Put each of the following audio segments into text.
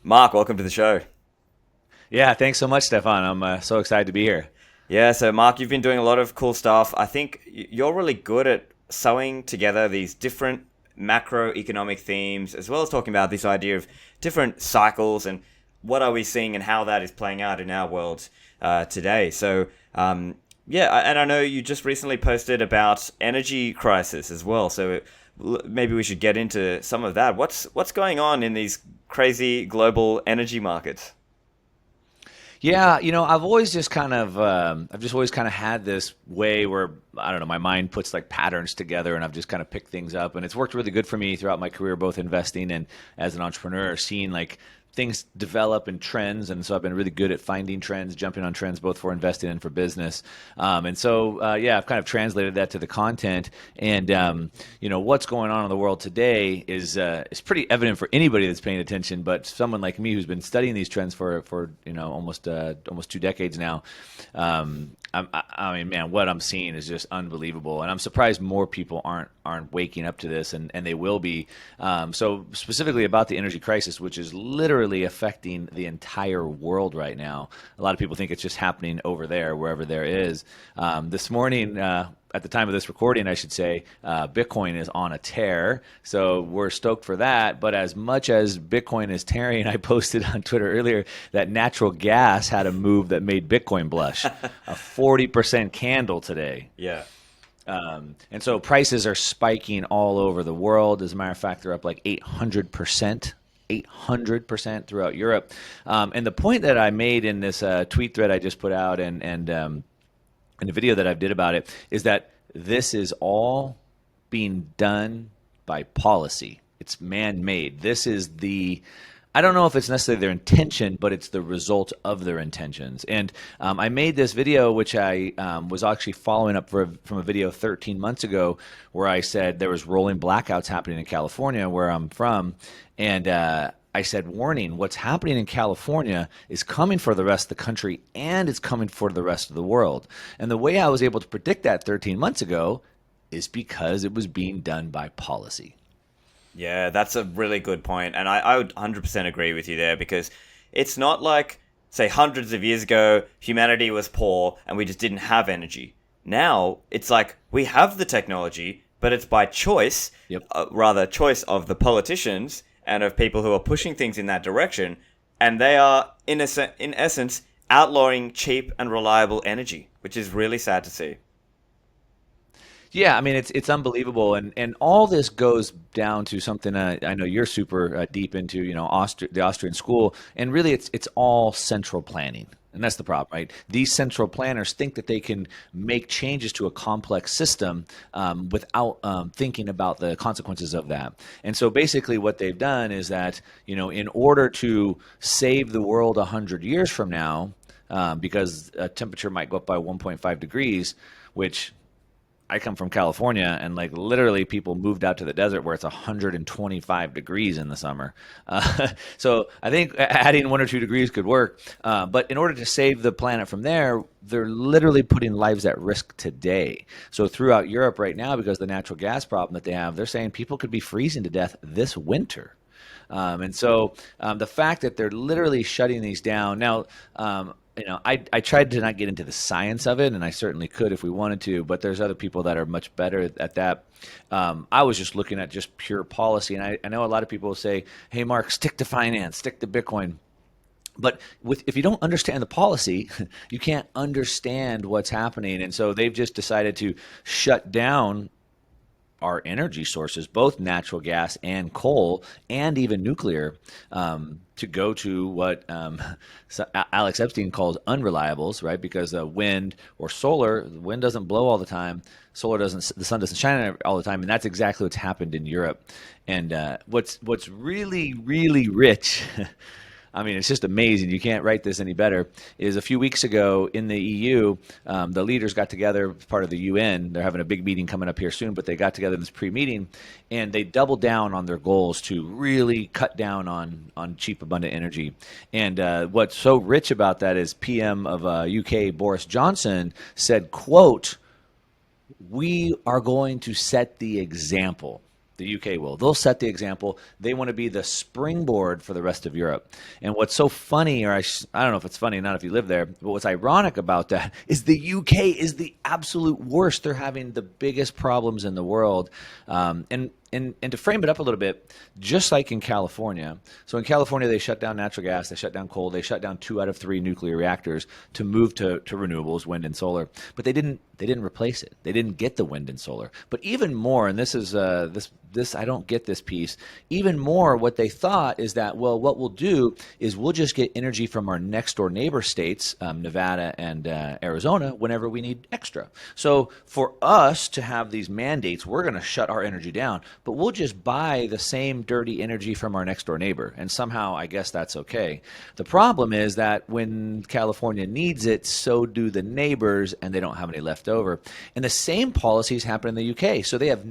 Mark, welcome to the show. Yeah, thanks so much, Stefan. I'm so excited to be here. Yeah, so Mark, you've been doing a lot of cool stuff. I think you're really good at sewing together these different macroeconomic themes, as well as talking about this idea of different cycles and what are we seeing and how that is playing out in our world today. And I know you just recently posted about energy crisis as well. Maybe we should get into some of that. What's going on in these crazy global energy markets? Yeah, I've just always kind of had this way where, I don't know, my mind puts like patterns together and I've just kind of picked things up. And it's worked really good for me throughout my career, both investing and as an entrepreneur, seeing like things develop and trends. And so I've been really good at finding trends, jumping on trends, both for investing and for business. Yeah, I've kind of translated that to the content. What's going on in the world today is pretty evident for anybody that's paying attention. But someone like me who's been studying these trends for almost 2 decades now, I mean, man, what I'm seeing is just unbelievable, and I'm surprised more people aren't waking up to this, and they will be. So specifically about the energy crisis, which is literally affecting the entire world right now. A lot of people think it's just happening over there, wherever there is. This morning, at the time of this recording, I should say, Bitcoin is on a tear. So we're stoked for that. But as much as Bitcoin is tearing, I posted on Twitter earlier that natural gas had a move that made Bitcoin blush. A 40% candle today. Yeah. And so prices are spiking all over the world. As a matter of fact, they're up like 800%. 800% throughout Europe. And the point that I made in this tweet thread I just put out and the video that I did about it is that this is all being done by policy. It's man-made. I don't know if it's necessarily their intention, but it's the result of their intentions. And I made this video, which I was actually following up from a video 13 months ago, where I said there was rolling blackouts happening in California, where I'm from, and I said, warning, what's happening in California is coming for the rest of the country and it's coming for the rest of the world. And the way I was able to predict that 13 months ago is because it was being done by policy. Yeah, that's a really good point, and I would 100% agree with you there because it's not like, say, hundreds of years ago, humanity was poor and we just didn't have energy. Now, it's like we have the technology, but it's by choice, Yep. rather choice of the politicians and of people who are pushing things in that direction, and they are, in essence, outlawing cheap and reliable energy, which is really sad to see. Yeah, I mean it's unbelievable, and all this goes down to something I know you're super deep into, the Austrian school, and really it's all central planning, and that's the problem, right? These central planners think that they can make changes to a complex system without thinking about the consequences of that. And so basically, what they've done is that in order to save the world 100 years from now, because a temperature might go up by 1.5 degrees, which I come from California, and like literally people moved out to the desert where it's 125 degrees in the summer. So I think adding 1 or 2 degrees could work. But in order to save the planet from there, they're literally putting lives at risk today. So throughout Europe right now, because of the natural gas problem that they have, they're saying people could be freezing to death this winter. The fact that they're literally shutting these down now, I tried to not get into the science of it, and I certainly could if we wanted to, but there's other people that are much better at that. I was just looking at just pure policy, and I know a lot of people say, hey, Mark, stick to finance, stick to Bitcoin. But if you don't understand the policy, you can't understand what's happening. And so they've just decided to shut down our energy sources, both natural gas and coal, and even nuclear, to go to what Alex Epstein calls unreliables, right? Because wind or solar, the wind doesn't blow all the time, solar doesn't, the sun doesn't shine all the time, and that's exactly what's happened in Europe. And what's really, really rich. I mean, it's just amazing. You can't write this any better. Is a few weeks ago in the EU, the leaders got together as part of the UN. They're having a big meeting coming up here soon, but they got together in this pre-meeting, and they doubled down on their goals to really cut down on cheap, abundant energy. And what's so rich about that is PM of UK, Boris Johnson, said, quote, "We are going to set the example." The UK will. They'll set the example. They want to be the springboard for the rest of Europe. And what's so funny, or I don't know if it's funny, not if you live there, but what's ironic about that is the UK is the absolute worst. They're having the biggest problems in the world. And to frame it up a little bit, just like in California, so in California they shut down natural gas, they shut down coal, they shut down 2 out of 3 nuclear reactors to move to renewables, wind and solar. But they didn't replace it. They didn't get the wind and solar. But even more, and this is this I don't get this piece. Even more, what they thought is that, well, what we'll do is we'll just get energy from our next door neighbor states, Nevada and Arizona, whenever we need extra. So for us to have these mandates, we're going to shut our energy down, but we'll just buy the same dirty energy from our next door neighbor. And somehow, I guess that's okay. The problem is that when California needs it, so do the neighbors, and they don't have any left over. And the same policies happen in the UK. So they have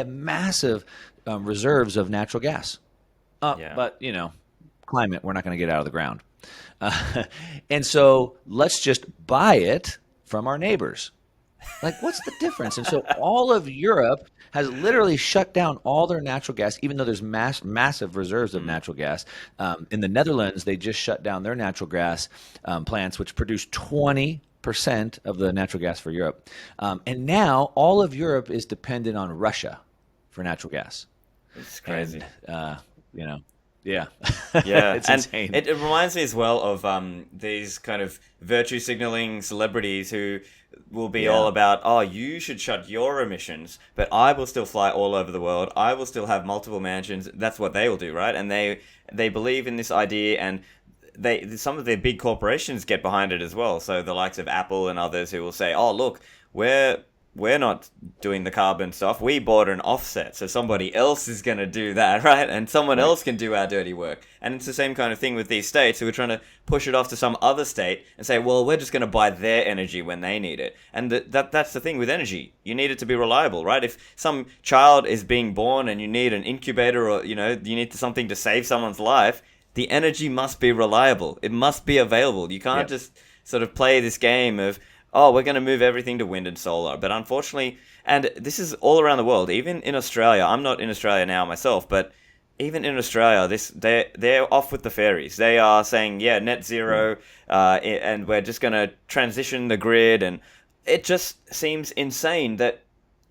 massive reserves of natural gas. But, climate, we're not going to get out of the ground. And so let's just buy it from our neighbors. Like, what's the difference? And so all of Europe has literally shut down all their natural gas, even though there's massive reserves of natural gas. In the Netherlands, they just shut down their natural gas plants, which produce 20% of the natural gas for Europe. And now all of Europe is dependent on Russia for natural gas. It's crazy. And, yeah. Yeah, It's and insane. it reminds me as well of these kind of virtue signaling celebrities who will be all about, oh, you should shut your emissions, but I will still fly all over the world. I will still have multiple mansions. That's what they will do, right? And they believe in this idea, and some of their big corporations get behind it as well. So the likes of Apple and others who will say, oh, look, we're not doing the carbon stuff. We bought an offset, so somebody else is going to do that, right? And someone else can do our dirty work. And it's the same kind of thing with these states who are trying to push it off to some other state and say, well, we're just going to buy their energy when they need it. And that's the thing with energy. You need it to be reliable, right? If some child is being born and you need an incubator, or, you need something to save someone's life, the energy must be reliable. It must be available. You can't just sort of play this game of, oh, we're going to move everything to wind and solar. But unfortunately, and this is all around the world, even in Australia, I'm not in Australia now myself, but even in Australia, they're off with the fairies. They are saying, yeah, net zero, and we're just going to transition the grid. And it just seems insane that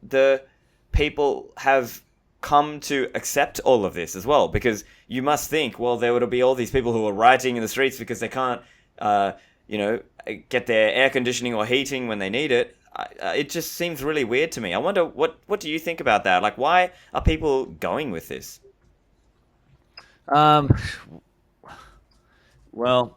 the people have come to accept all of this as well, because you must think, well, there would be all these people who are rioting in the streets because they can't, get their air conditioning or heating when they need it. It just seems really weird to me. I wonder, what do you think about that? Like, why are people going with this? Well,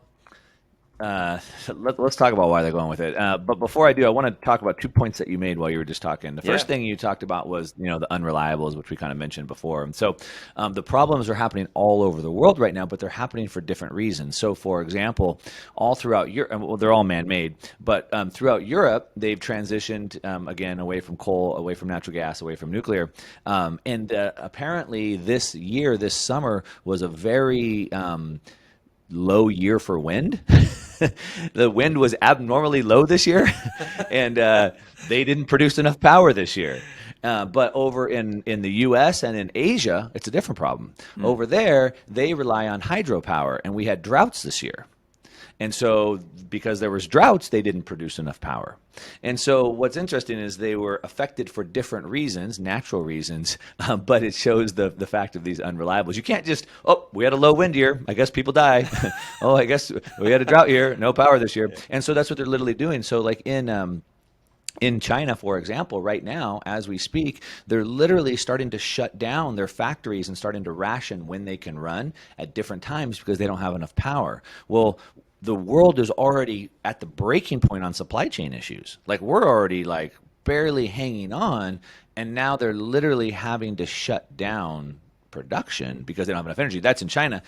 let's talk about why they're going with it. But before I do, I want to talk about 2 points that you made while you were just talking. The first thing you talked about was, the unreliables, which we kind of mentioned before. And so the problems are happening all over the world right now, but they're happening for different reasons. So, for example, all throughout Europe, well, they're all man-made, but throughout Europe, they've transitioned, again, away from coal, away from natural gas, away from nuclear. And apparently this summer was a very low year for wind. The wind was abnormally low this year, and they didn't produce enough power this year. But over in the U.S. and in Asia, it's a different problem. Over there, they rely on hydropower, and we had droughts this year. And so because there was droughts, they didn't produce enough power. And so what's interesting is they were affected for different reasons, natural reasons, but it shows the fact of these unreliables. You can't just, we had a low wind year, I guess people die. I guess we had a drought year, no power this year. And so that's what they're literally doing. So like in China, for example, right now, as we speak, they're literally starting to shut down their factories and starting to ration when they can run at different times because they don't have enough power. Well, the world is already at the breaking point on supply chain issues. Like, we're already barely hanging on, and now they're literally having to shut down production because they don't have enough energy. That's in China.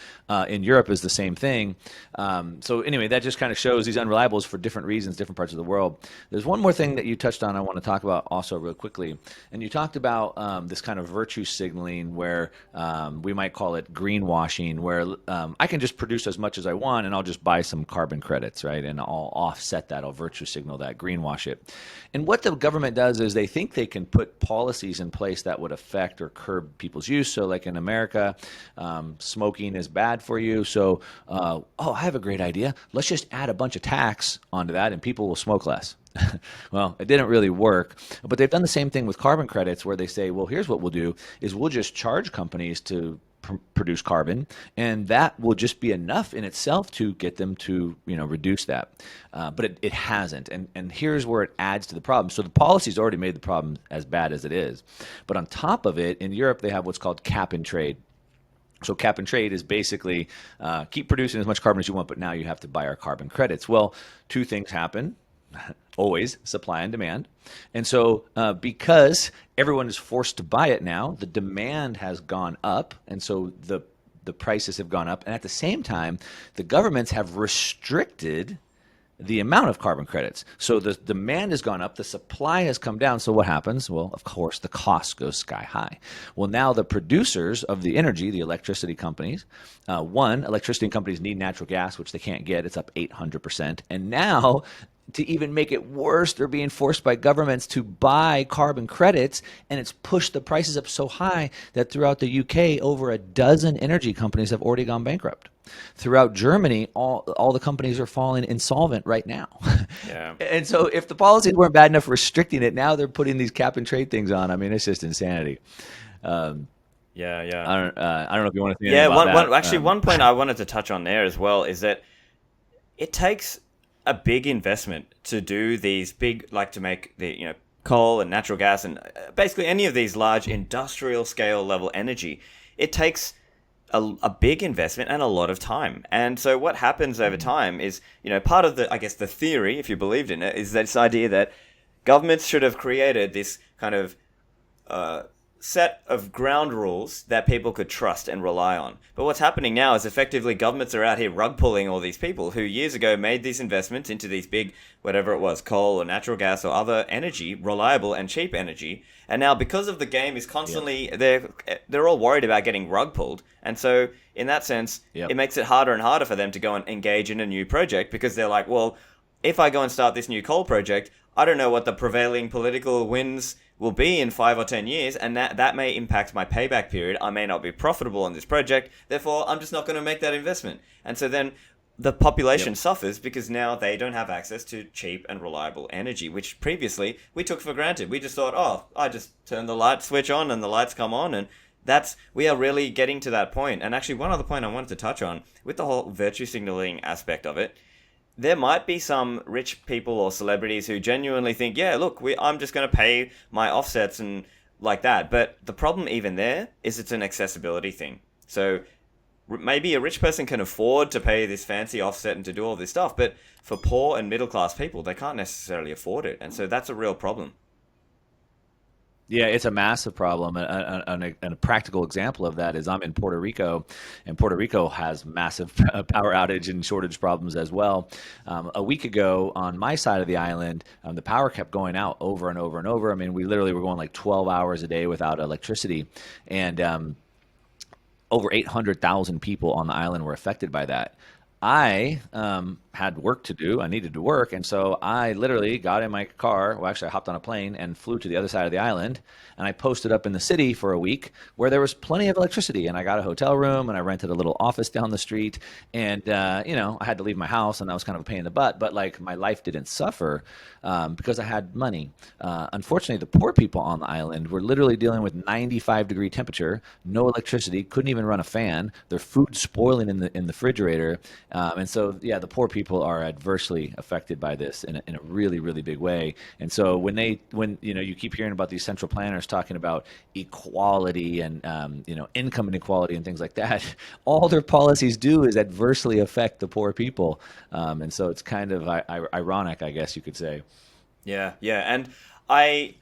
In Europe is the same thing. So anyway, that just kind of shows these unreliables for different reasons, different parts of the world. There's one more thing that you touched on I want to talk about also real quickly. And you talked about this kind of virtue signaling where we might call it greenwashing, where I can just produce as much as I want and I'll just buy some carbon credits, right? And I'll offset that, I'll virtue signal that, greenwash it. And what the government does is they think they can put policies in place that would affect or curb people's use. So like in America, smoking is bad for you. So, I have a great idea. Let's just add a bunch of tax onto that and people will smoke less. Well, it didn't really work, but they've done the same thing with carbon credits where they say, well, here's what we'll do is we'll just charge companies to produce carbon, and that will just be enough in itself to get them to reduce that. But it hasn't, and here's where it adds to the problem. So the policy's already made the problem as bad as it is, but on top of it, in Europe they have what's called cap and trade. So cap and trade is basically keep producing as much carbon as you want, but now you have to buy our carbon credits. Well, two things happen. Always supply and demand. And so because everyone is forced to buy it now, the demand has gone up. And so the prices have gone up. And at the same time, the governments have restricted the amount of carbon credits. So the demand has gone up, the supply has come down. So what happens? Well, of course, the cost goes sky high. Well, now the producers of the energy, the electricity companies, electricity companies need natural gas, which they can't get. It's up 800%. And now, to even make it worse, they're being forced by governments to buy carbon credits, and it's pushed the prices up so high that throughout the UK, over a dozen energy companies have already gone bankrupt. Throughout Germany, all the companies are falling insolvent right now. Yeah. And so if the policies weren't bad enough restricting it, now they're putting these cap and trade things on. I mean, it's just insanity. Yeah. I don't know if you want to say anything about that. One point I wanted to touch on there as well is that it takes a big investment to do these big, like to make the coal and natural gas and basically any of these large industrial scale level energy. It takes a big investment and a lot of time. And so what happens over time is, part of the theory, if you believed in it, is this idea that governments should have created this kind of set of ground rules that people could trust and rely on. But what's happening now is effectively governments are out here rug pulling all these people who years ago made these investments into these big, whatever it was, coal or natural gas or other energy, reliable and cheap energy. And now because of the game is constantly, they're all worried about getting rug pulled. And so in that sense, it makes it harder and harder for them to go and engage in a new project because they're like, well, if I go and start this new coal project, I don't know what the prevailing political winds will be in 5 or 10 years, and that may impact my payback period. I may not be profitable on this project, therefore I'm just not going to make that investment. And so then the population suffers because now they don't have access to cheap and reliable energy, which previously we took for granted. We just thought, I just turn the light switch on and the lights come on, and we are really getting to that point. And actually one other point I wanted to touch on with the whole virtue signaling aspect of it, there might be some rich people or celebrities who genuinely think, yeah, look, I'm just going to pay my offsets and like that. But the problem even there is it's an accessibility thing. So maybe a rich person can afford to pay this fancy offset and to do all this stuff. But for poor and middle class people, they can't necessarily afford it. And so that's a real problem. Yeah, it's a massive problem. And a practical example of that is I'm in Puerto Rico, and Puerto Rico has massive power outage and shortage problems as well. A week ago on my side of the island, the power kept going out over and over and over. I mean, we literally were going like 12 hours a day without electricity. And over 800,000 people on the island were affected by that. I had work to do. I needed to work. And so I literally got in my car. Well, actually, I hopped on a plane and flew to the other side of the island. And I posted up in the city for a week where there was plenty of electricity. And I got a hotel room and I rented a little office down the street. And, I had to leave my house and that was kind of a pain in the butt. But like my life didn't suffer because I had money. Unfortunately, the poor people on the island were literally dealing with 95-degree temperature, no electricity, couldn't even run a fan. Their food spoiling in the refrigerator. And so, the poor people are adversely affected by this in a really, really big way. And so when you keep hearing about these central planners talking about equality and, income inequality and things like that, all their policies do is adversely affect the poor people. And so it's kind of ironic, I guess you could say. Yeah. And I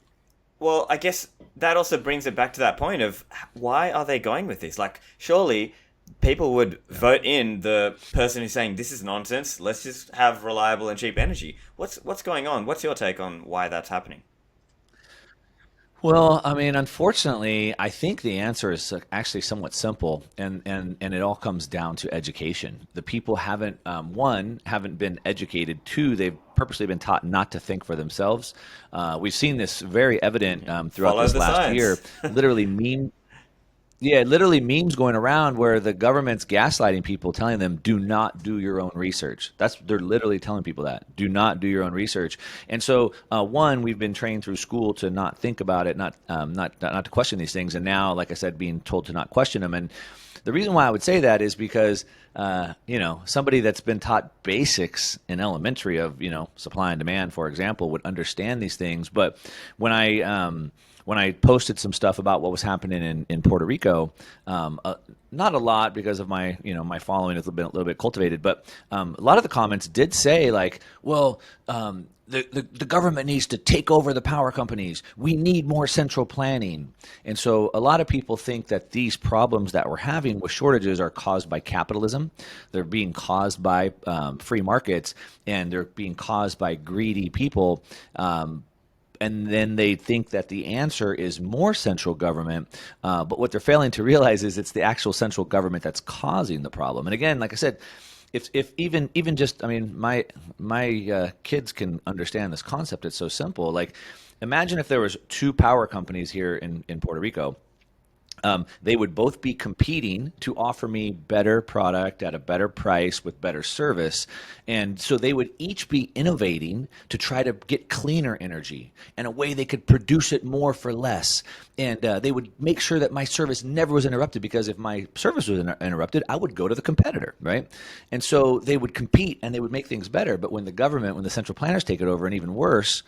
Well, I guess that also brings it back to that point of why are they going with this? Like, surely people would vote in the person who's saying this is nonsense. Let's just have reliable and cheap energy. What's going on? What's your take on why that's happening? Well, I mean, unfortunately, I think the answer is actually somewhat simple, and it all comes down to education. The people haven't, one, haven't been educated. Two, they've purposely been taught not to think for themselves. We've seen this very evident throughout Follow this the last year. science. Literally, literally memes going around where the government's gaslighting people, telling them, "Do not do your own research." They're literally telling people that, "Do not do your own research." And so, one, we've been trained through school to not think about it, not to question these things, and now, like I said, being told to not question them. And the reason why I would say that is because somebody that's been taught basics in elementary of supply and demand, for example, would understand these things. But when I posted some stuff about what was happening in Puerto Rico, not a lot because of my my following is a little bit cultivated, but a lot of the comments did say like, well, the government needs to take over the power companies. We need more central planning. And so a lot of people think that these problems that we're having with shortages are caused by capitalism. They're being caused by free markets, and they're being caused by greedy people. And then they think that the answer is more central government. But what they're failing to realize is it's the actual central government that's causing the problem. And again, like I said, if even just, I mean, my kids can understand this concept. It's so simple. Like, imagine if there was two power companies here in Puerto Rico. They would both be competing to offer me better product at a better price with better service. And so they would each be innovating to try to get cleaner energy and a way they could produce it more for less. And they would make sure that my service never was interrupted, because if my service was interrupted, I would go to the competitor, right? And so they would compete and they would make things better. But when the central planners take it over, and even worse,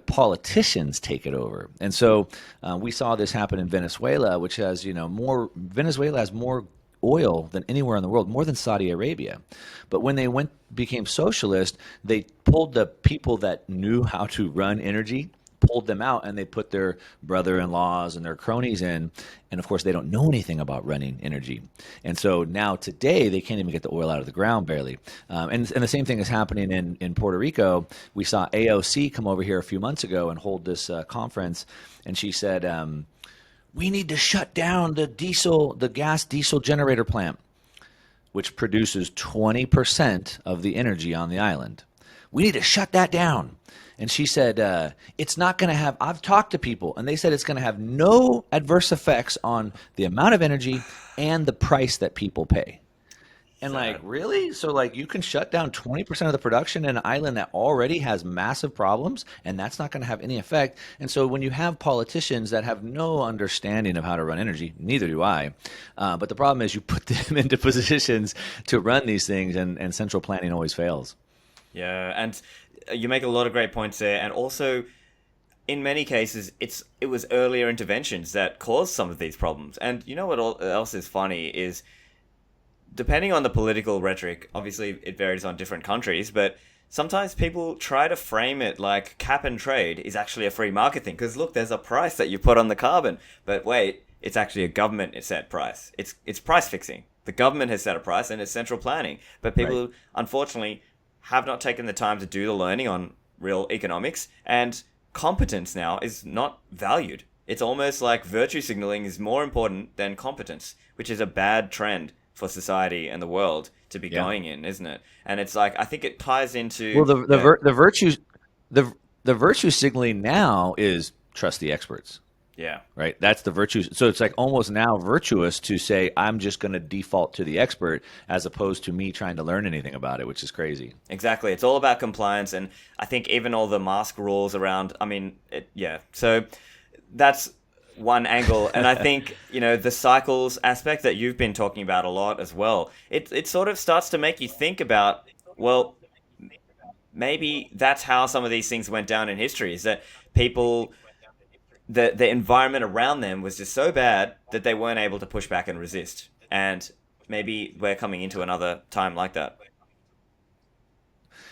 politicians take it over. And so we saw this happen in Venezuela, which has, Venezuela has more oil than anywhere in the world, more than Saudi Arabia. But when they became socialist, they pulled the people that knew how to run energy, pulled them out, and they put their brother-in-laws and their cronies in. And of course, they don't know anything about running energy. And so now today, they can't even get the oil out of the ground barely. And the same thing is happening in Puerto Rico. We saw AOC come over here a few months ago and hold this conference. And she said, we need to shut down the gas diesel generator plant, which produces 20% of the energy on the island. We need to shut that down. And she said, it's not going to have, I've talked to people, and they said it's going to have no adverse effects on the amount of energy and the price that people pay. And like, Sad. really? So like you can shut down 20% of the production in an island that already has massive problems, and that's not going to have any effect. And so when you have politicians that have no understanding of how to run energy, neither do I. But the problem is you put them into positions to run these things, and central planning always fails. Yeah, and you make a lot of great points there, and also in many cases it was earlier interventions that caused some of these problems. And you know what else is funny is, depending on the political rhetoric, obviously it varies on different countries, but sometimes people try to frame it like cap and trade is actually a free market thing. Because look, there's a price that you put on the carbon. But wait, it's actually a government set price. It's price fixing. The government has set a price, and it's central planning. But people, Right. unfortunately, have not taken the time to do the learning on real economics. And competence now is not valued. It's almost like virtue signaling is more important than competence, which is a bad trend for society and the world to be Yeah. going in, isn't it? And it's like, I think it ties into, Well, the virtues the virtue signaling now is trust the experts. yeah, Right? That's the virtue. So it's like almost now virtuous to say, I'm just going to default to the expert as opposed to me trying to learn anything about it, which is crazy. exactly. It's all about compliance. And I think even all the mask rules around, yeah. So that's one angle. And I think, the cycles aspect that you've been talking about a lot as well, it sort of starts to make you think about, well, maybe that's how some of these things went down in history, is that people, the environment around them was just so bad that they weren't able to push back and resist. And maybe we're coming into another time like that.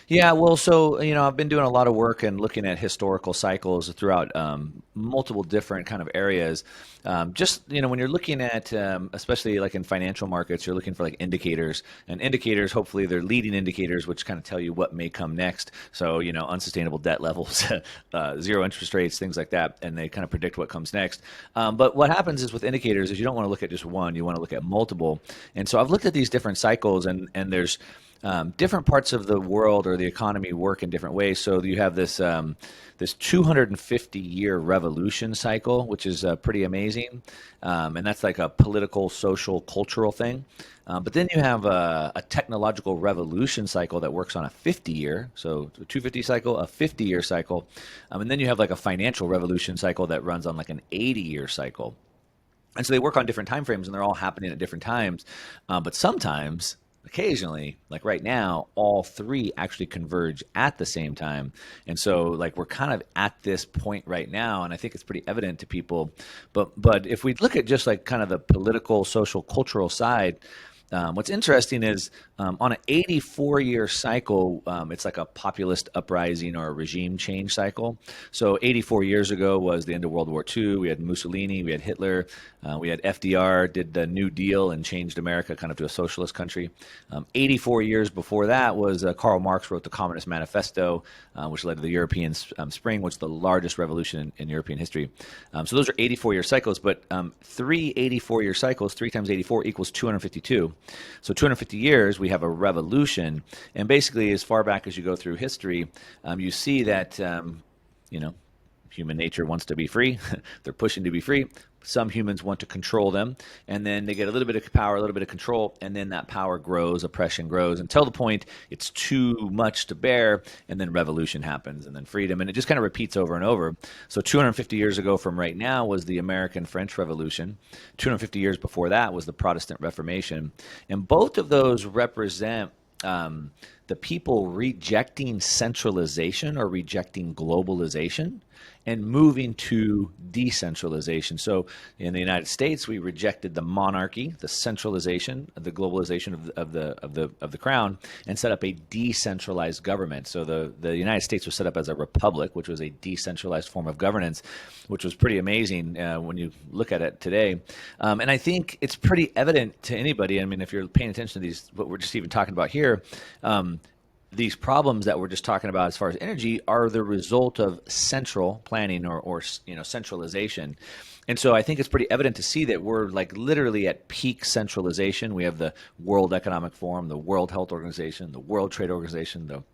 Yeah, well, so I've been doing a lot of work and looking at historical cycles throughout multiple different kind of areas. Just when you're looking at, especially like in financial markets, you're looking for like indicators, and indicators. Hopefully, they're leading indicators, which kind of tell you what may come next. So unsustainable debt levels, zero interest rates, things like that, and they kind of predict what comes next. But what happens is with indicators is you don't want to look at just one; you want to look at multiple. And so I've looked at these different cycles, and there's different parts of the world or the economy work in different ways. So you have this 250-year revolution cycle, which is pretty amazing, and that's like a political, social, cultural thing. But then you have a technological revolution cycle that works on a 50-year, so a 250 cycle, a 50-year cycle, and then you have like a financial revolution cycle that runs on like an 80-year cycle. And so they work on different time frames, and they're all happening at different times. But sometimes, occasionally, like right now, all three actually converge at the same time. And so like we're kind of at this point right now, and I think it's pretty evident to people. But if we look at just like kind of the political, social, cultural side, what's interesting is on an 84-year cycle, it's like a populist uprising or a regime change cycle. So 84 years ago was the end of World War II. We had Mussolini, we had Hitler, we had FDR, did the New Deal and changed America kind of to a socialist country. 84 years before that was Karl Marx wrote the Communist Manifesto, which led to the European Spring, which is the largest revolution in European history. So those are 84-year cycles, but three 84-year cycles, 3 times 84 equals 252. So 250 years, we have a revolution. And basically, as far back as you go through history, you see that, human nature wants to be free. They're pushing to be free. Some humans want to control them. And then they get a little bit of power, a little bit of control. And then that power grows, oppression grows until the point it's too much to bear. And then revolution happens and then freedom. And it just kind of repeats over and over. So 250 years ago from right now was the American French Revolution. 250 years before that was the Protestant Reformation. And both of those represent the people rejecting centralization or rejecting globalization and moving to decentralization. So in the United States, we rejected the monarchy, the centralization, the globalization of the crown, and set up a decentralized government. So the United States was set up as a republic, which was a decentralized form of governance, which was pretty amazing when you look at it today. And I think it's pretty evident to anybody. I mean, if you're paying attention to these, what we're just even talking about here, these problems that we're just talking about as far as energy are the result of central planning or centralization. And so I think it's pretty evident to see that we're like literally at peak centralization. We have the World Economic Forum, the World Health Organization, the World Trade Organization, the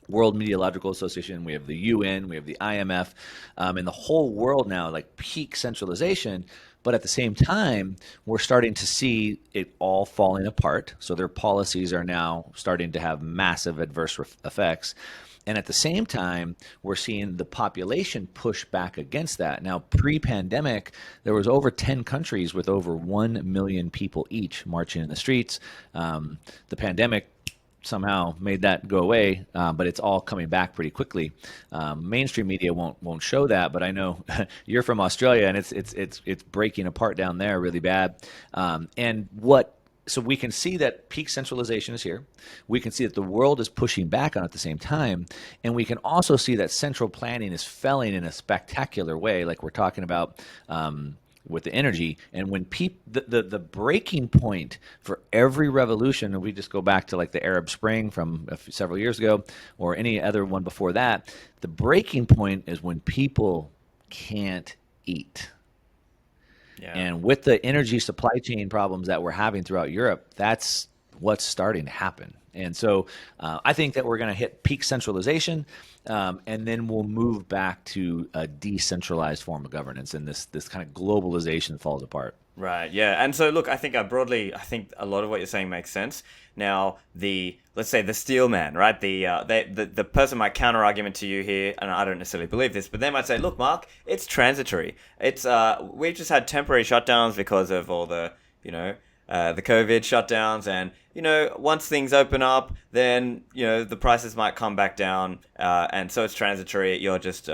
World Meteorological Association, we have the UN, we have the IMF, and the whole world now, like peak centralization. But at the same time, we're starting to see it all falling apart. So their policies are now starting to have massive adverse effects. And at the same time, we're seeing the population push back against that. Now, pre-pandemic, there was over 10 countries with over 1 million people each marching in the streets. The pandemic somehow made that go away, but it's all coming back pretty quickly. Mainstream media won't show that, but I know you're from Australia, and it's breaking apart down there really bad. So we can see that peak centralization is here. We can see that the world is pushing back on it at the same time, and we can also see that central planning is failing in a spectacular way, like we're talking about. With the energy, and when the breaking point for every revolution, and we just go back to like the Arab Spring from several years ago, or any other one before that, the breaking point is when people can't eat. Yeah. And with the energy supply chain problems that we're having throughout Europe, that's what's starting to happen. And so I think that we're going to hit peak centralization, and then we'll move back to a decentralized form of governance, and this kind of globalization falls apart. Right. Yeah. And so, look, I think I think a lot of what you're saying makes sense. Now, let's say the steel man, right? The person might counter argument to you here, and I don't necessarily believe this, but they might say, look, Mark, it's transitory. It's we've just had temporary shutdowns because of all the the COVID shutdowns, and once things open up, then the prices might come back down, and so it's transitory. You're just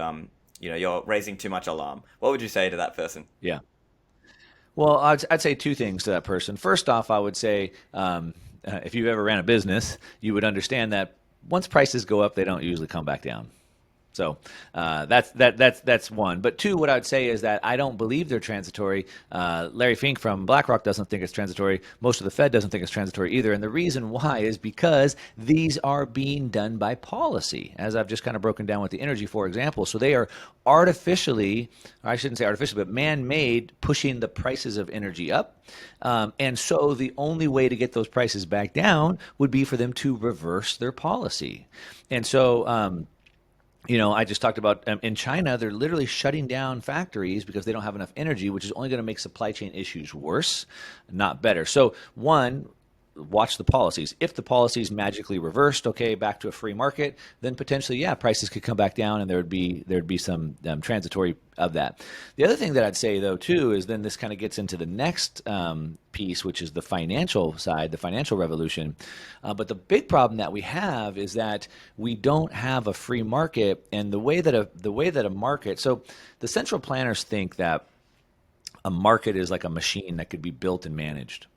you're raising too much alarm. What would you say to that person? Yeah. Well, I'd say two things to that person. First off, I would say if you've ever ran a business, you would understand that once prices go up, they don't usually come back down. So that's one. But two, what I would say is that I don't believe they're transitory. Larry Fink from BlackRock doesn't think it's transitory. Most of the Fed doesn't think it's transitory either. And the reason why is because these are being done by policy, as I've just kind of broken down with the energy, for example. So they are artificially, or I shouldn't say artificially, but man-made, pushing the prices of energy up. And so the only way to get those prices back down would be for them to reverse their policy. And so, I just talked about in China, they're literally shutting down factories because they don't have enough energy, which is only going to make supply chain issues worse, not better. So, one, watch the policies. If the policies magically reversed, okay, back to a free market, then potentially, yeah, prices could come back down, and there'd be some transitory of that. The other thing that I'd say though too is then this kind of gets into the next piece, which is the financial side, the financial revolution. But the big problem that we have is that we don't have a free market, and the way that a market. So the central planners think that a market is like a machine that could be built and managed.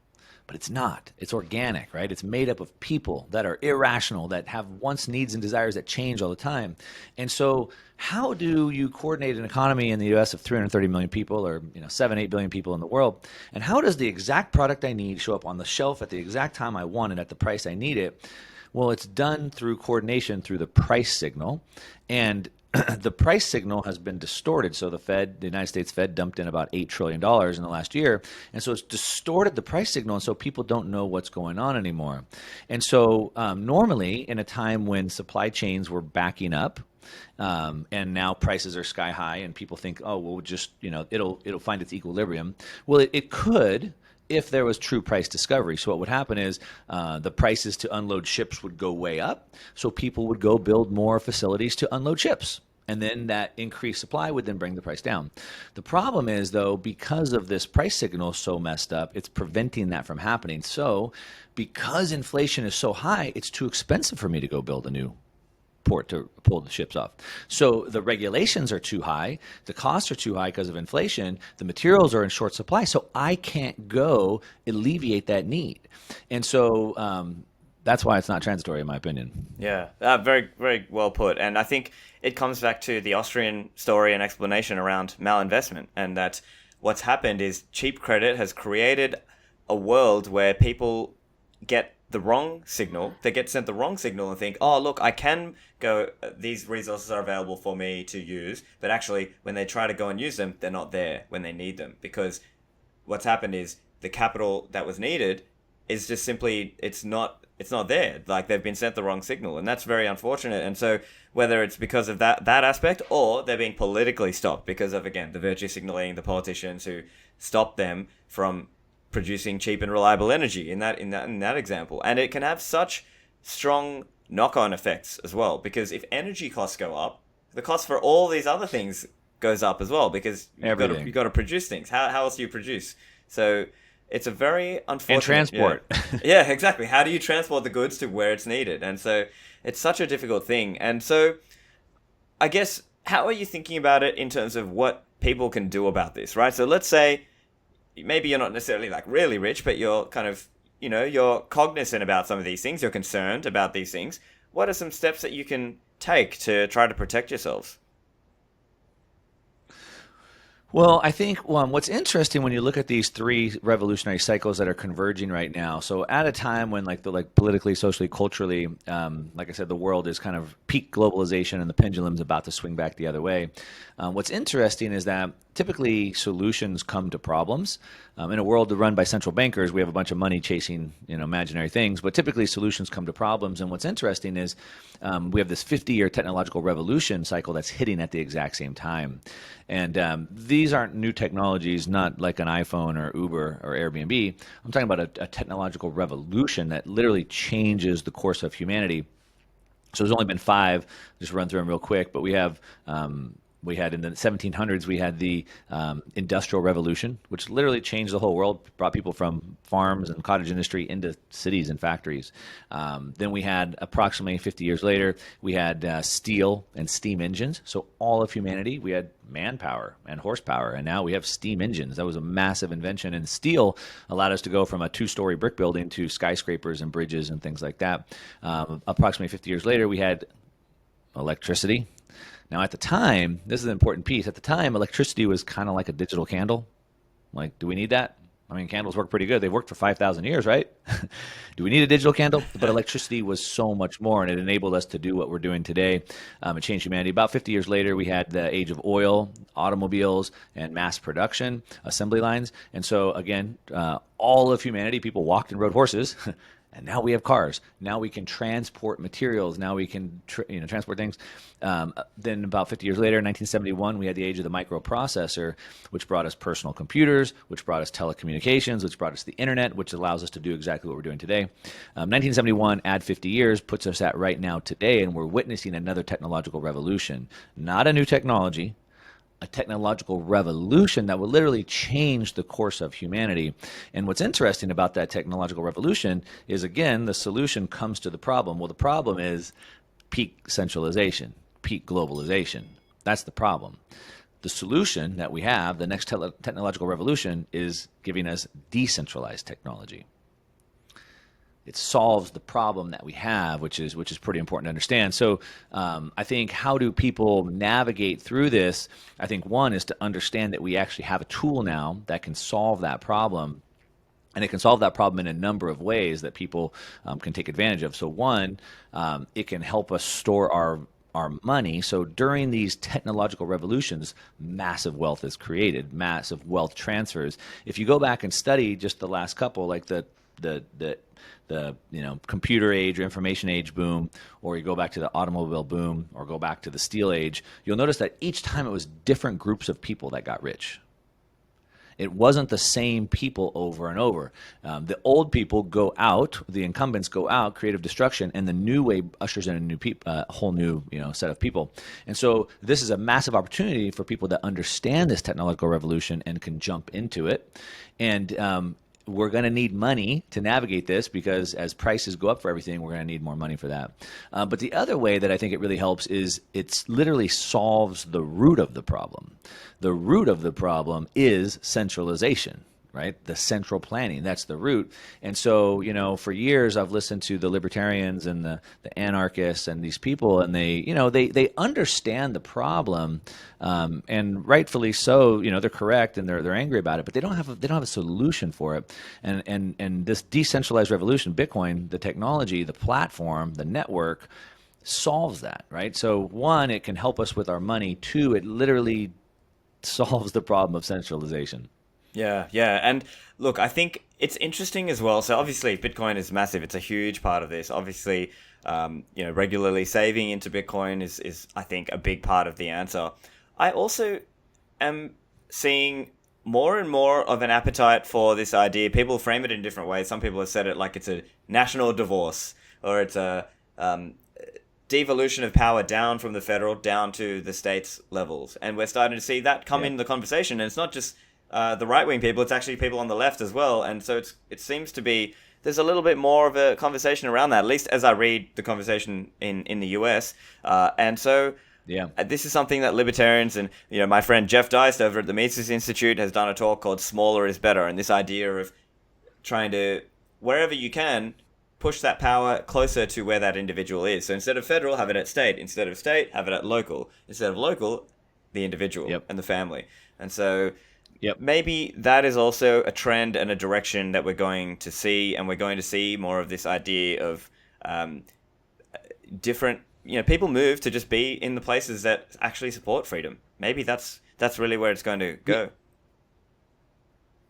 But it's not. It's organic, right? It's made up of people that are irrational, that have wants, needs, and desires that change all the time. And so how do you coordinate an economy in the U.S. of 330 million people, or 7, 8 billion people in the world? And how does the exact product I need show up on the shelf at the exact time I want it at the price I need it? Well, it's done through coordination through the price signal. And the price signal has been distorted. So the United States Fed dumped in about $8 trillion in the last year. And so it's distorted the price signal. And so people don't know what's going on anymore. And so normally in a time when supply chains were backing up, and now prices are sky high and people think, oh, well, just, it'll find its equilibrium. Well, it could, if there was true price discovery. So what would happen is the prices to unload ships would go way up, so people would go build more facilities to unload ships. And then that increased supply would then bring the price down. The problem is, though, because of this price signal so messed up, it's preventing that from happening. So because inflation is so high, it's too expensive for me to go build a new port to pull the ships off. So the regulations are too high, the costs are too high because of inflation, the materials are in short supply, so I can't go alleviate that need. And so that's why it's not transitory, in my opinion. Yeah, very, very well put. And I think it comes back to the Austrian story and explanation around malinvestment, and that what's happened is cheap credit has created a world where people get the wrong signal. They get sent the wrong signal and think, oh, look, I can go, these resources are available for me to use. But actually, when they try to go and use them, they're not there when they need them. Because what's happened is the capital that was needed is just simply, it's not there. Like, they've been sent the wrong signal. And that's very unfortunate. And so whether it's because of that aspect, or they're being politically stopped because of, again, the virtue signaling, the politicians who stop them from producing cheap and reliable energy in that example. And it can have such strong knock-on effects as well, because if energy costs go up, the cost for all these other things goes up as well, because you've got to produce things. How else do you produce? So it's a very unfortunate... And transport. Yeah, exactly. How do you transport the goods to where it's needed? And so it's such a difficult thing. And so I guess, how are you thinking about it in terms of what people can do about this, right? So let's say maybe you're not necessarily like really rich, but you're kind of, you're cognizant about some of these things. You're concerned about these things. What are some steps that you can take to try to protect yourselves? Well, I think what's interesting when you look at these three revolutionary cycles that are converging right now. So at a time when like politically, socially, culturally, like I said, the world is kind of peak globalization and the pendulum's about to swing back the other way. What's interesting is that typically solutions come to problems. In a world run by central bankers, we have a bunch of money chasing imaginary things, but typically solutions come to problems. And what's interesting is we have this 50-year technological revolution cycle that's hitting at the exact same time. And these aren't new technologies, not like an iPhone or Uber or Airbnb. I'm talking about a technological revolution that literally changes the course of humanity. So there's only been 5, just run through them real quick, but we have We had in the 1700s, we had the Industrial Revolution, which literally changed the whole world, brought people from farms and cottage industry into cities and factories. Then we had approximately 50 years later, we had steel and steam engines. So all of humanity, we had manpower and horsepower, and now we have steam engines. That was a massive invention, and steel allowed us to go from a two-story brick building to skyscrapers and bridges and things like that. Approximately 50 years later, we had electricity. Now, at the time, this is an important piece. At the time, electricity was kind of like a digital candle. Like, do we need that? I mean, candles work pretty good. They've worked for 5,000 years, right? Do we need a digital candle? But electricity was so much more, and it enabled us to do what we're doing today. It changed humanity. About 50 years later, we had the age of oil, automobiles, and mass production, assembly lines. And so, again, all of humanity, people walked and rode horses. And now we have cars. Now we can transport materials. Now we can transport things. Then about 50 years later, 1971, we had the age of the microprocessor, which brought us personal computers, which brought us telecommunications, which brought us the internet, which allows us to do exactly what we're doing today. 1971, add 50 years, puts us at right now today, and we're witnessing another technological revolution. Not a new technology, a technological revolution that will literally change the course of humanity. And what's interesting about that technological revolution is, again, the solution comes to the problem. Well, the problem is peak centralization, peak globalization. That's the problem. The solution that we have, the next technological revolution, is giving us decentralized technology. It solves the problem that we have, which is pretty important to understand. So I think, how do people navigate through this? I think one is to understand that we actually have a tool now that can solve that problem. And it can solve that problem in a number of ways that people can take advantage of. So one, it can help us store our money. So during these technological revolutions, massive wealth is created, massive wealth transfers. If you go back and study just the last couple, like the computer age or information age boom, or you go back to the automobile boom, or go back to the steel age, you'll notice that each time it was different groups of people that got rich. It wasn't the same people over and over. The old people go out, the incumbents go out, creative destruction, and the new wave ushers in a whole new set of people. And so this is a massive opportunity for people that understand this technological revolution and can jump into it. And we're going to need money to navigate this, because as prices go up for everything, we're going to need more money for that. But the other way that I think it really helps is it literally solves the root of the problem. The root of the problem is centralization, right? The central planning, that's the root. And so, for years I've listened to the libertarians and the anarchists and these people, and they understand the problem, and rightfully so. They're correct, and they're angry about it, but they don't have a solution for it. And this decentralized revolution, Bitcoin, the technology, the platform, the network, solves that, right? So one, it can help us with our money. Two, it literally solves the problem of centralization. Yeah. And look, I think it's interesting as well. So obviously Bitcoin is massive. It's a huge part of this. Obviously, regularly saving into Bitcoin is, I think, a big part of the answer. I also am seeing more and more of an appetite for this idea. People frame it in different ways. Some people have said it like it's a national divorce, or it's a devolution of power down from the federal down to the states levels. And we're starting to see that come in the conversation. And it's not just the right-wing people, it's actually people on the left as well. And so it seems to be, there's a little bit more of a conversation around that, at least as I read the conversation in the US. And so this is something that libertarians and, my friend Jeff Deist over at the Mises Institute has done a talk called Smaller is Better. And this idea of trying to, wherever you can, push that power closer to where that individual is. So instead of federal, have it at state. Instead of state, have it at local. Instead of local, the individual and the family. And so maybe that is also a trend and a direction that we're going to see, and we're going to see more of this idea of different, people move to just be in the places that actually support freedom. Maybe that's really where it's going to go.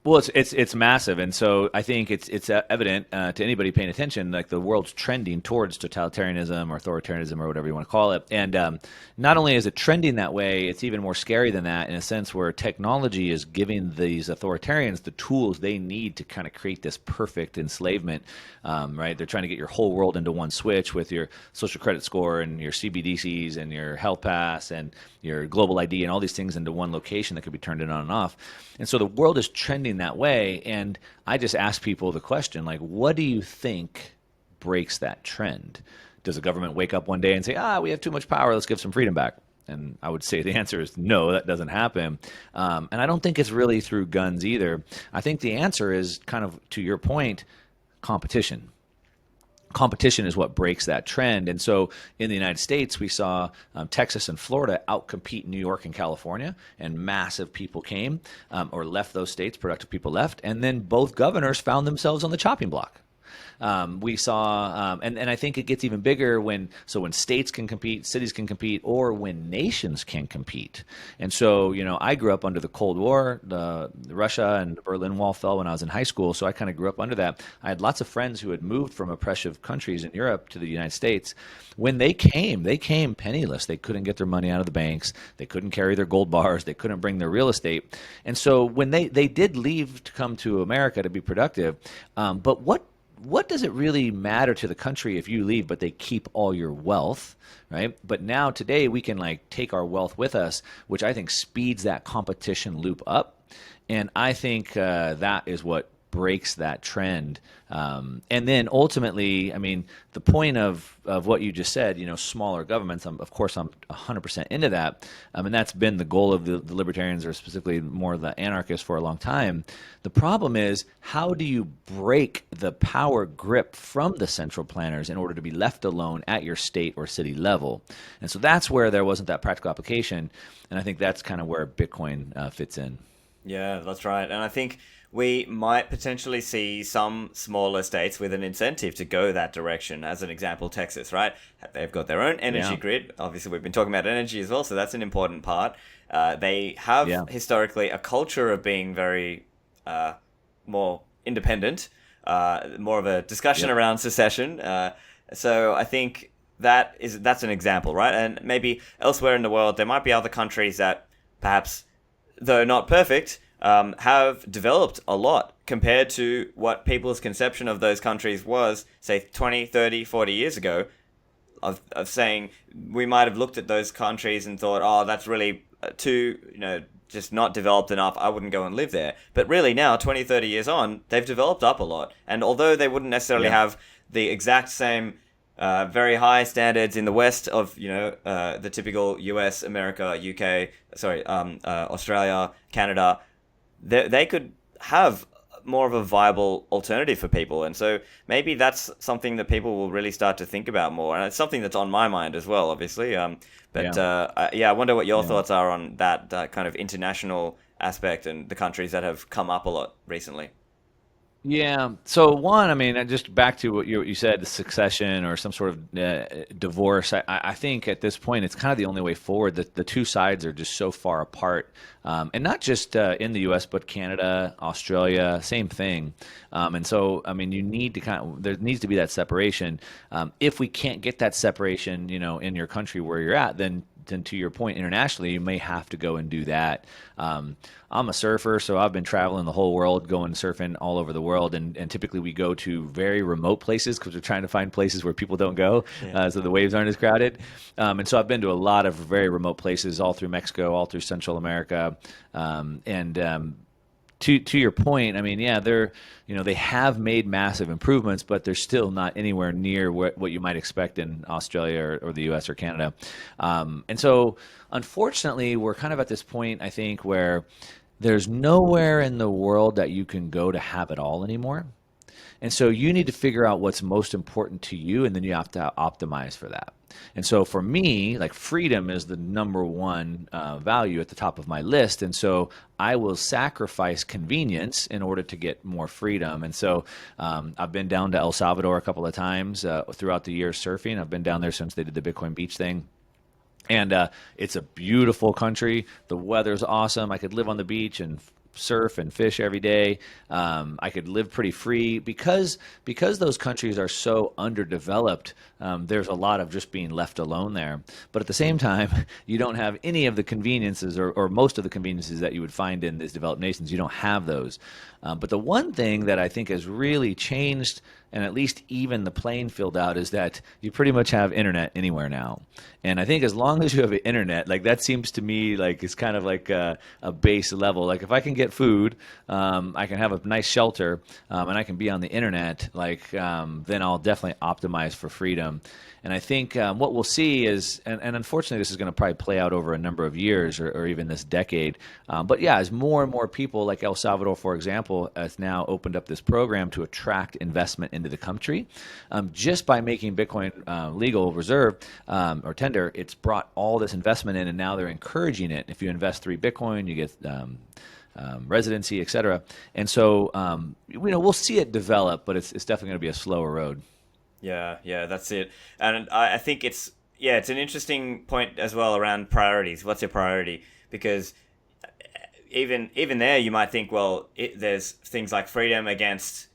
Well, it's massive, and so I think it's evident to anybody paying attention. Like the world's trending towards totalitarianism or authoritarianism or whatever you want to call it. And not only is it trending that way, it's even more scary than that in a sense where technology is giving these authoritarians the tools they need to kind of create this perfect enslavement. Right? They're trying to get your whole world into one switch with your social credit score and your CBDCs and your health pass and your global ID and all these things into one location that could be turned on and off. And so the world is trending that way. And I just ask people the question, like, what do you think breaks that trend? Does the government wake up one day and say, we have too much power, let's give some freedom back? And I would say the answer is no, that doesn't happen. And I don't think it's really through guns either. I think the answer is kind of, to your point, competition. Competition is what breaks that trend. And so in the United States, we saw Texas and Florida outcompete New York and California, and massive people came or left those states, productive people left, and then both governors found themselves on the chopping block. We saw, and I think it gets even bigger when states can compete, cities can compete, or when nations can compete. And so, I grew up under the Cold War, the Russia and the Berlin Wall fell when I was in high school. So I kind of grew up under that. I had lots of friends who had moved from oppressive countries in Europe to the United States. When they came penniless. They couldn't get their money out of the banks. They couldn't carry their gold bars. They couldn't bring their real estate. And so when they did leave to come to America to be productive, but what does it really matter to the country if you leave, but they keep all your wealth, right? But now today we can take our wealth with us, which I think speeds that competition loop up. And I think that is what breaks that trend. And then ultimately, I mean, the point of what you just said, smaller governments, of course, I'm 100% into that. And that's been the goal of the libertarians, or specifically more the anarchists, for a long time. The problem is, how do you break the power grip from the central planners in order to be left alone at your state or city level? And so that's where there wasn't that practical application. And I think that's kind of where Bitcoin fits in. Yeah, that's right. And I think we might potentially see some smaller states with an incentive to go that direction. As an example, Texas, right? They've got their own energy grid. Obviously, we've been talking about energy as well, so that's an important part. They have historically a culture of being very more independent, more of a discussion around secession. So I think that's an example, right? And maybe elsewhere in the world, there might be other countries that perhaps, though not perfect, have developed a lot compared to what people's conception of those countries was, say, 20, 30, 40 years ago, of saying we might have looked at those countries and thought, that's really too, just not developed enough, I wouldn't go and live there. But really now, 20, 30 years on, they've developed up a lot. And although they wouldn't necessarily have the exact same very high standards in the West of, the typical US, America, UK, Australia, Canada, they could have more of a viable alternative for people. And so maybe that's something that people will really start to think about more. And it's something that's on my mind as well, obviously. I wonder what your thoughts are on that kind of international aspect and the countries that have come up a lot recently. Yeah. So one, I mean, just back to what you said, the succession or some sort of divorce. I think at this point, it's kind of the only way forward. The two sides are just so far apart, and not just in the U.S., but Canada, Australia, same thing. And so, I mean, you need to there needs to be that separation. If we can't get that separation, in your country where you're at, then to your point, internationally, you may have to go and do that. I'm a surfer, so I've been traveling the whole world, going surfing all over the world, and typically we go to very remote places because we're trying to find places where people don't go, so the waves aren't as crowded. And so I've been to a lot of very remote places, all through Mexico, all through Central America, to your point, I mean, they have made massive improvements, but they're still not anywhere near what you might expect in Australia or the U.S. or Canada. And so, unfortunately, we're kind of at this point, I think, where there's nowhere in the world that you can go to have it all anymore. And so you need to figure out what's most important to you, and then you have to optimize for that. And so for me, freedom is the number one value at the top of my list. And so I will sacrifice convenience in order to get more freedom. And so I've been down to El Salvador a couple of times throughout the year surfing. I've been down there since they did the Bitcoin Beach thing. And it's a beautiful country. The weather's awesome. I could live on the beach and surf and fish every day. I could live pretty free because those countries are so underdeveloped. There's a lot of just being left alone there. But at the same time, you don't have any of the conveniences or most of the conveniences that you would find in these developed nations. You don't have those. But the one thing that I think has really changed and at least even the playing field out is that you pretty much have internet anywhere now. And I think as long as you have internet, like that seems to me like it's kind of like a base level. Like if I can get food, I can have a nice shelter, and I can be on the internet, like then I'll definitely optimize for freedom. And I think what we'll see is, and unfortunately this is going to probably play out over a number of years or even this decade, but yeah, as more and more people like El Salvador, for example, has now opened up this program to attract investment into the country, just by making Bitcoin legal reserve or tender, it's brought all this investment in, and now they're encouraging it. If you invest 3 Bitcoin, you get residency, et cetera. And so, we'll see it develop, but it's definitely going to be a slower road. Yeah, that's it. And I think it's an interesting point as well around priorities. What's your priority? Because even there, you might think, well, there's things like freedom against,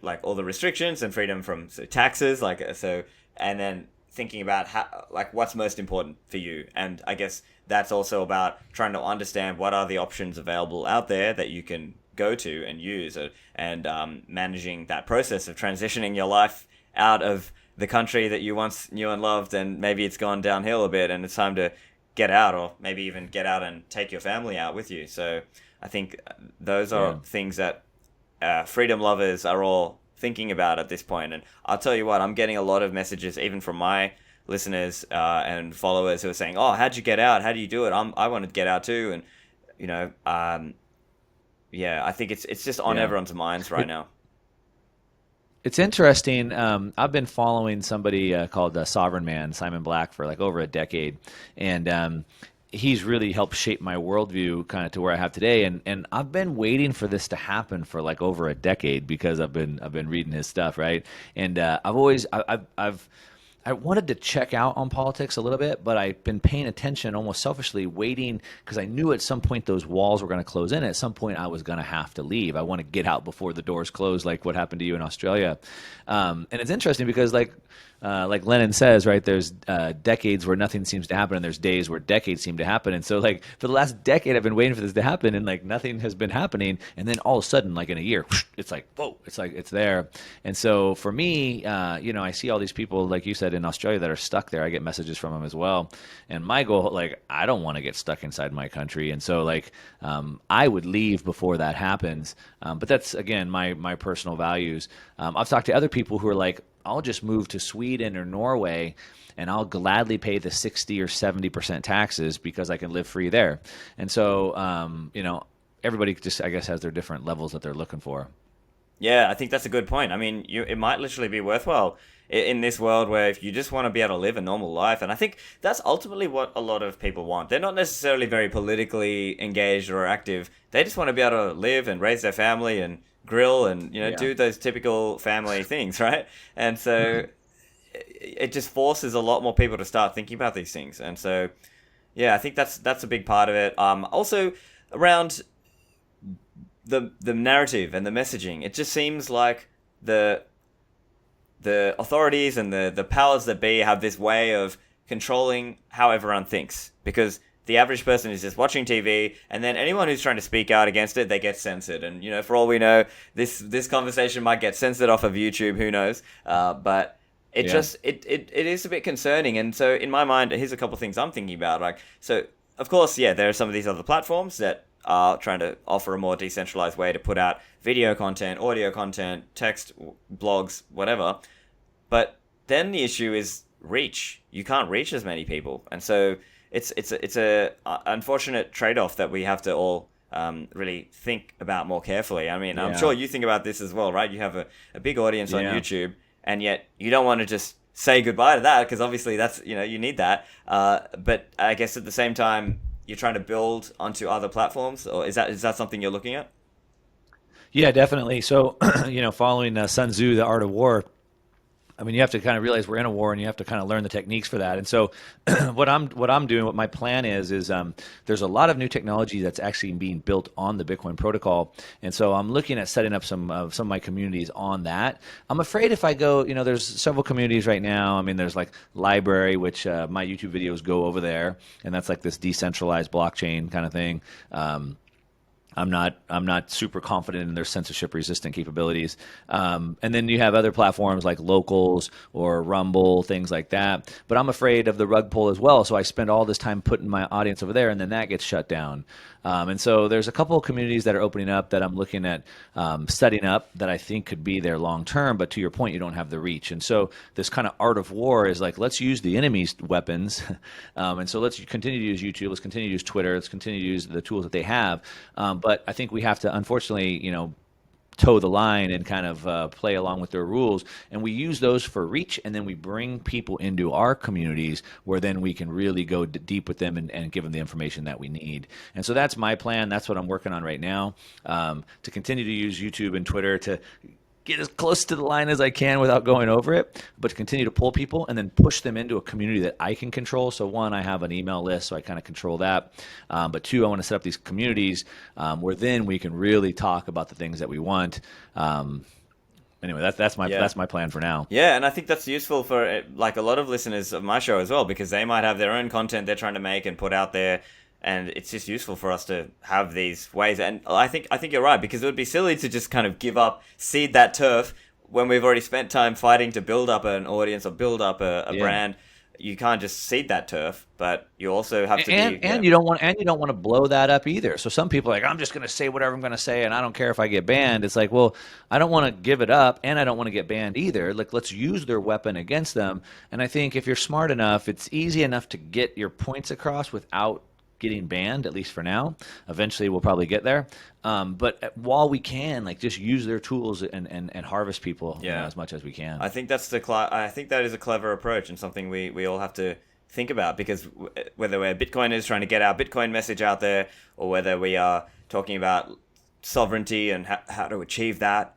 like all the restrictions and freedom from taxes, and then thinking about how, like, what's most important for you. And I guess that's also about trying to understand what are the options available out there that you can go to and use, and managing that process of transitioning your life out of the country that you once knew and loved, and maybe it's gone downhill a bit and it's time to get out, or maybe even get out and take your family out with you. So I think those are things that freedom lovers are all thinking about at this point. And I'll tell you what, I'm getting a lot of messages even from my listeners and followers who are saying, oh, how'd you get out? How do you do it? I want to get out too. And I think it's just on everyone's minds right now. It's interesting. I've been following somebody called Sovereign Man, Simon Black, for like over a decade, and he's really helped shape my worldview kind of to where I have today. And I've been waiting for this to happen for like over a decade because I've been reading his stuff, right? And I wanted to check out on politics a little bit, but I've been paying attention, almost selfishly, waiting, because I knew at some point those walls were going to close in. At some point, I was going to have to leave. I want to get out before the doors close, like what happened to you in Australia. And it's interesting because, like Lennon says, right, there's decades where nothing seems to happen, and there's days where decades seem to happen. And so, like, for the last decade, I've been waiting for this to happen, and like nothing has been happening. And then all of a sudden, like in a year, it's like, whoa, it's like it's there. And so for me, I see all these people, like you said, in Australia that are stuck there. I get messages from them as well. And my goal, like, I don't want to get stuck inside my country. And so, like, I would leave before that happens. But that's, again, my personal values. I've talked to other people who are like, I'll just move to Sweden or Norway and I'll gladly pay the 60 or 70% taxes because I can live free there. And so, everybody just, I guess, has their different levels that they're looking for. Yeah, I think that's a good point. I mean, it might literally be worthwhile in this world where if you just want to be able to live a normal life, and I think that's ultimately what a lot of people want. They're not necessarily very politically engaged or active. They just want to be able to live and raise their family and grill and do those typical family things, right? And so it just forces a lot more people to start thinking about these things. And so, yeah, I think that's a big part of it. Also around the narrative and the messaging, it just seems like the authorities and the powers that be have this way of controlling how everyone thinks, because the average person is just watching TV, and then anyone who's trying to speak out against it, they get censored. And for all we know, this conversation might get censored off of YouTube. Who knows? But it is a bit concerning. And so in my mind, here's a couple of things I'm thinking about. Like, so of course, there are some of these other platforms that are trying to offer a more decentralized way to put out video content, audio content, text, blogs, whatever. But then the issue is reach. You can't reach as many people, and so it's a unfortunate trade-off that we have to all really think about more carefully. I mean, I'm sure you think about this as well, right? You have a big audience on YouTube, and yet you don't want to just say goodbye to that, because obviously that's you need that. But I guess at the same time, you're trying to build onto other platforms, or is that something you're looking at? Yeah, definitely. So, following Sun Tzu, The Art of War, I mean, you have to kind of realize we're in a war, and you have to kind of learn the techniques for that. And so, what I'm doing, what my plan is there's a lot of new technology that's actually being built on the Bitcoin protocol, and so I'm looking at setting up some of my communities on that. I'm afraid if I go, there's several communities right now. I mean, there's like Library, which my YouTube videos go over there, and that's like this decentralized blockchain kind of thing. I'm not super confident in their censorship resistant capabilities. And then you have other platforms like Locals or Rumble, things like that. But I'm afraid of the rug pull as well. So I spend all this time putting my audience over there, and then that gets shut down. And so there's a couple of communities that are opening up that I'm looking at setting up that I think could be there long term. But to your point, you don't have the reach. And so this kind of art of war is like, let's use the enemy's weapons. And so let's continue to use YouTube. Let's continue to use Twitter. Let's continue to use the tools that they have. But I think we have to, unfortunately, toe the line and kind of play along with their rules. And we use those for reach, and then we bring people into our communities where then we can really go deep with them and give them the information that we need. And so that's my plan. That's what I'm working on right now, to continue to use YouTube and Twitter to get as close to the line as I can without going over it, but to continue to pull people and then push them into a community that I can control. So one, I have an email list, so I kind of control that. But two, I want to set up these communities where then we can really talk about the things that we want. Anyway, that's my plan for now. Yeah, and I think that's useful for like a lot of listeners of my show as well, because they might have their own content they're trying to make and put out there. And it's just useful for us to have these ways. And I think you're right, because it would be silly to just kind of give up, seed that turf when we've already spent time fighting to build up an audience or build up a brand. You can't just seed that turf, but you also have to you don't want to blow that up either. So some people are like, I'm just going to say whatever I'm going to say, and I don't care if I get banned. It's like, well, I don't want to give it up, and I don't want to get banned either. Like, let's use their weapon against them. And I think if you're smart enough, it's easy enough to get your points across without getting banned, at least for now. Eventually we'll probably get there, but while we can, like, just use their tools and harvest people as much as we can. I think that is a clever approach, and something we all have to think about, because whether we're Bitcoiners trying to get our Bitcoin message out there, or whether we are talking about sovereignty and how to achieve that,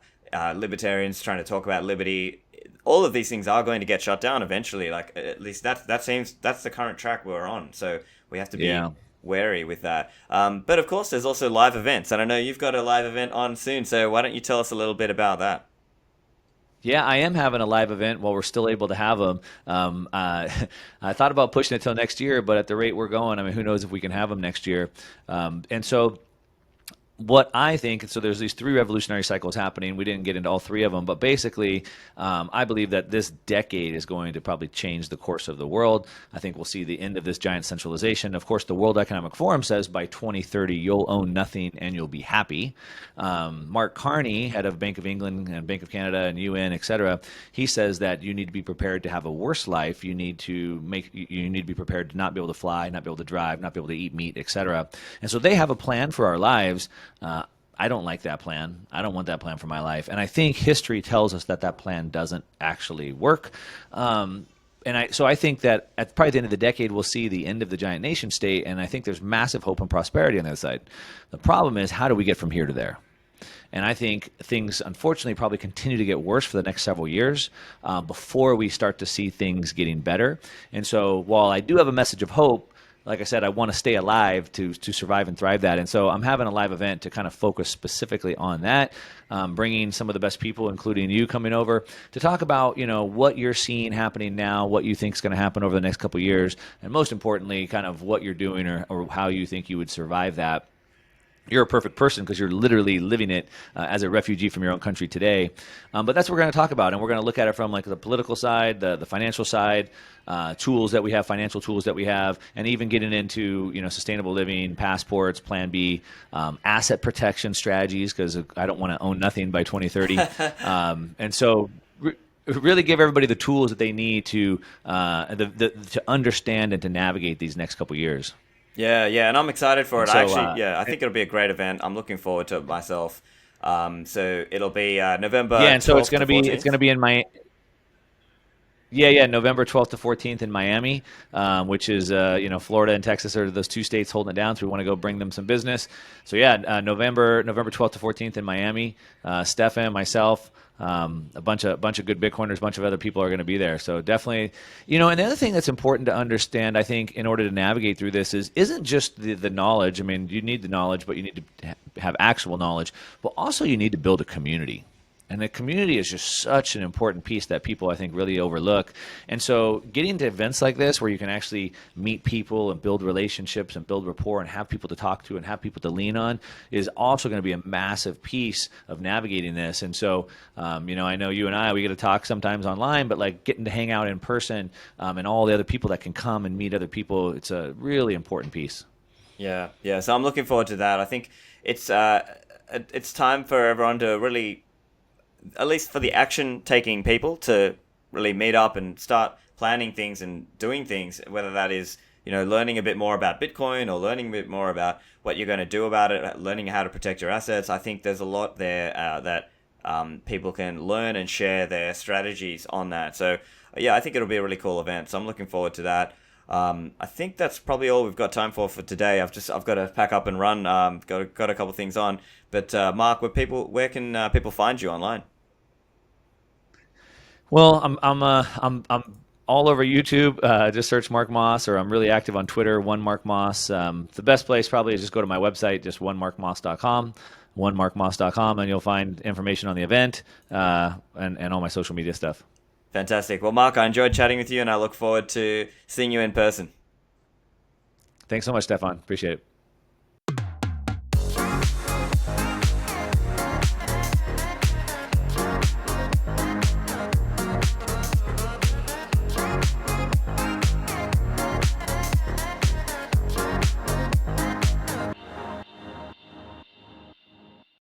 libertarians trying to talk about liberty, all of these things are going to get shut down eventually. Like, at least that's the current track we're on. So we have to be wary with that. But of course, there's also live events, and I know you've got a live event on soon. So why don't you tell us a little bit about that? Yeah, I am having a live event while we're still able to have them. I thought about pushing it till next year, but at the rate we're going, I mean, who knows if we can have them next year. And so what I think, so there's these 3 revolutionary cycles happening. We didn't get into all 3 of them, but basically, I believe that this decade is going to probably change the course of the world. I think we'll see the end of this giant centralization. Of course, the World Economic Forum says by 2030, you'll own nothing and you'll be happy. Mark Carney, head of Bank of England and Bank of Canada and UN, et cetera, he says that you need to be prepared to have a worse life. You need to be prepared to not be able to fly, not be able to drive, not be able to eat meat, et cetera. And so they have a plan for our lives. I don't like that plan. I don't want that plan for my life. And I think history tells us that plan doesn't actually work. So I think that at probably the end of the decade, we'll see the end of the giant nation state. And I think there's massive hope and prosperity on the other side. The problem is, how do we get from here to there? And I think things, unfortunately, probably continue to get worse for the next several years before we start to see things getting better. And so while I do have a message of hope, like I said, I want to stay alive to survive and thrive that. And so I'm having a live event to kind of focus specifically on that, bringing some of the best people, including you, coming over to talk about, what you're seeing happening now, what you think is going to happen over the next couple of years, and most importantly, kind of what you're doing or how you think you would survive that. You're a perfect person because you're literally living it as a refugee from your own country today. But that's what we're going to talk about, and we're going to look at it from like the political side, the financial side, tools that we have, financial tools that we have, and even getting into sustainable living, passports, Plan B, asset protection strategies, because I don't want to own nothing by 2030. And so really give everybody the tools that they need to understand and to navigate these next couple years. Yeah, and I'm excited for it. So, I think it'll be a great event. I'm looking forward to it myself. So it'll be November. Yeah, and so it's going to be in my. Yeah, November 12th to 14th in Miami, which is, Florida and Texas are those two states holding it down. So we want to go bring them some business. So yeah, November 12th to 14th in Miami. Stefan, myself, a bunch of good Bitcoiners, a bunch of other people are going to be there. So definitely, and the other thing that's important to understand, I think, in order to navigate through this isn't just the knowledge. I mean, you need the knowledge, but you need to have actual knowledge, but also you need to build a community. And the community is just such an important piece that people, I think, really overlook. And so getting to events like this where you can actually meet people and build relationships and build rapport and have people to talk to and have people to lean on is also going to be a massive piece of navigating this. And so, I know you and we get to talk sometimes online, but like getting to hang out in person and all the other people that can come and meet other people, it's a really important piece. Yeah, yeah. So I'm looking forward to that. I think it's time for everyone to really, at least for the action taking people, to really meet up and start planning things and doing things, whether that is, learning a bit more about Bitcoin or learning a bit more about what you're going to do about it, learning how to protect your assets. I think there's a lot there that people can learn and share their strategies on that. So, yeah, I think it'll be a really cool event. So I'm looking forward to that. I think that's probably all we've got time for today. I've got to pack up and run. Got a couple things on. But Mark, where can people find you online? Well, I'm all over YouTube. Just search Mark Moss, or I'm really active on Twitter, one Mark Moss. The best place probably is just go to my website, just onemarkmoss.com, onemarkmoss.com, and you'll find information on the event and all my social media stuff. Fantastic. Well, Mark, I enjoyed chatting with you, and I look forward to seeing you in person. Thanks so much, Stefan. Appreciate it.